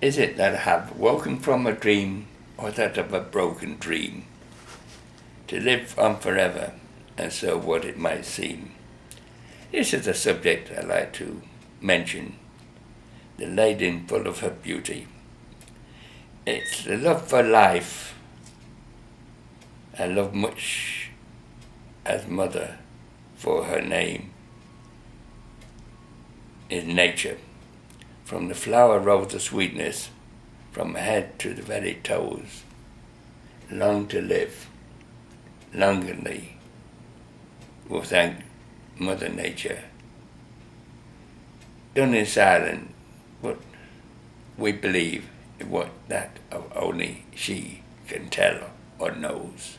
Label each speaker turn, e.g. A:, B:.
A: Is it that I have woken from a dream, or that of a broken dream? To live on forever, and so what it might seem. This is a subject I like to mention, the lady full of her beauty. It's the love for life. I love much as mother, for her name is nature. From the flower rose the sweetness, from head to the very toes. Long to live, longingly, will thank Mother Nature. Done in silence, but we believe in what that only she can tell or knows.